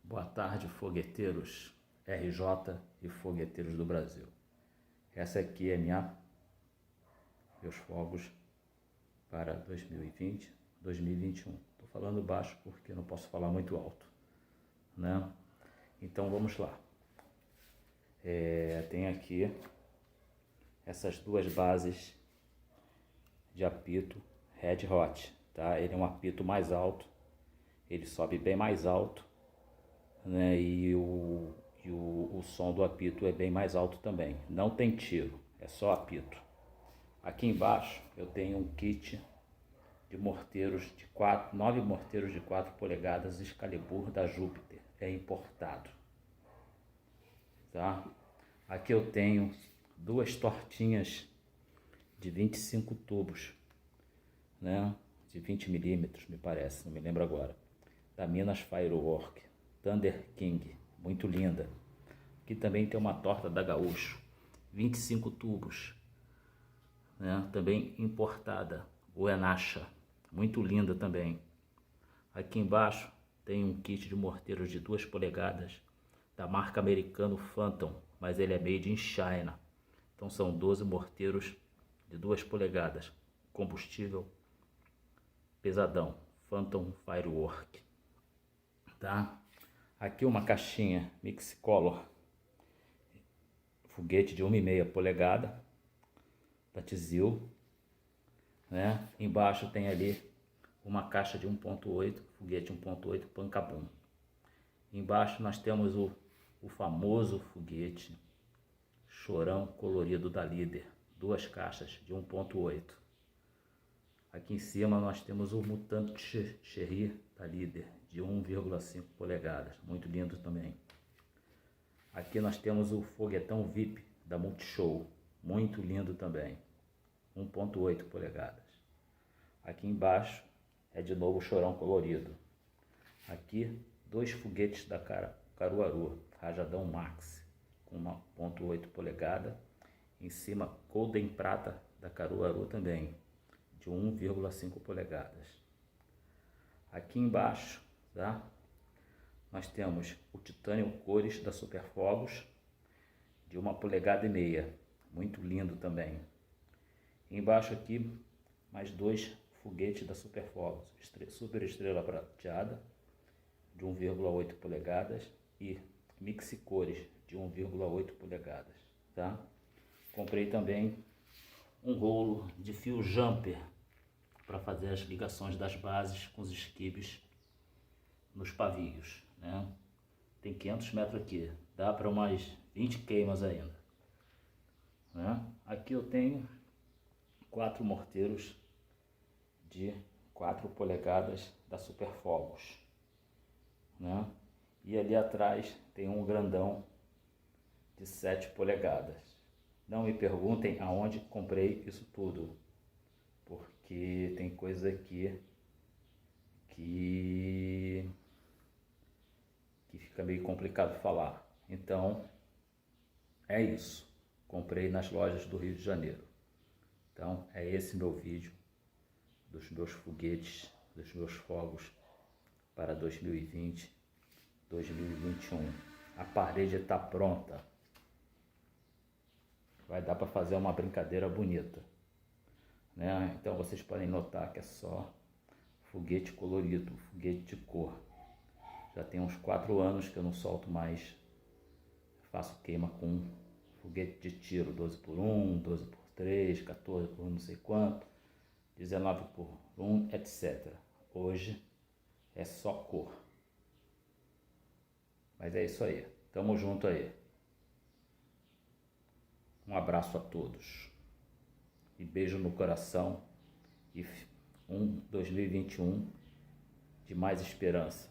Boa tarde, fogueteiros RJ e fogueteiros do Brasil. Essa aqui é meus fogos para 2020, 2021. Estou falando baixo porque não posso falar muito alto, né? Então vamos lá. Tem aqui essas duas bases de apito Red Hot, tá? Ele é um apito mais alto, ele sobe bem mais alto, né? E o som do apito é bem mais alto também. Não tem tiro, é só apito. Aqui embaixo eu tenho um kit de morteiros de 9 morteiros de 4 polegadas Excalibur da Júpiter, é importado, tá? Aqui eu tenho duas tortinhas de 25 tubos, né? De 20 milímetros, me parece, não me lembro agora, da Minas Firework Thunder King, muito linda. Aqui também tem uma torta da Gaúcho, 25 tubos, né? Também importada, Uenacha, muito linda também. Aqui embaixo tem um kit de morteiros de 2 polegadas da marca americana Phantom, mas ele é made in China. Então são 12 morteiros de 2 polegadas, combustível pesadão, Phantom Firework, tá? Aqui uma caixinha Mixcolor, foguete de 1,5 polegada da Tizil, né? Embaixo tem ali uma caixa de 1.8, foguete 1.8 Pancabum. Embaixo nós temos o famoso foguete Chorão colorido da Líder, 2 caixas de 1.8. Aqui em cima nós temos o Mutante Cherry da Líder, de 1,5 polegadas, muito lindo também. Aqui nós temos o foguetão VIP da Multishow, muito lindo também, 1,8 polegadas. Aqui embaixo é de novo o Chorão colorido. Aqui 2 foguetes da Caruaru, Rajadão Max, com 1,8 polegada. Em cima Golden Prata da Caruaru também, de 1,5 polegadas. Aqui embaixo, tá? Nós temos o Titânio Cores da Superfogos, de 1,5 polegadas, muito lindo também. Embaixo aqui mais 2 foguetes da Superfogos, Super Estrela Prateada, de 1,8 polegadas e Mixicores, de 1,8 polegadas, tá? Comprei também um rolo de fio jumper para fazer as ligações das bases com os esquibes nos pavios, né? Tem 500 metros aqui, dá para umas 20 queimas ainda, né? Aqui eu tenho 4 morteiros de 4 polegadas da Superfogos, né? E ali atrás tem um grandão de 7 polegadas. Não me perguntem aonde comprei isso tudo, porque tem coisa aqui que fica meio complicado falar. Então é isso, comprei nas lojas do Rio de Janeiro. Então é esse meu vídeo dos meus foguetes, dos meus fogos para 2020, 2021. A parede está pronta. Vai dar para fazer uma brincadeira bonita, né? Então vocês podem notar que é só foguete colorido, foguete de cor. Já tem uns 4 anos que eu não solto mais, faço queima com foguete de tiro, 12x1, 12x3, 14 por não sei quanto, 19x1, etc. Hoje é só cor. Mas é isso aí, tamo junto aí. Um abraço a todos e beijo no coração e 2021 de mais esperança.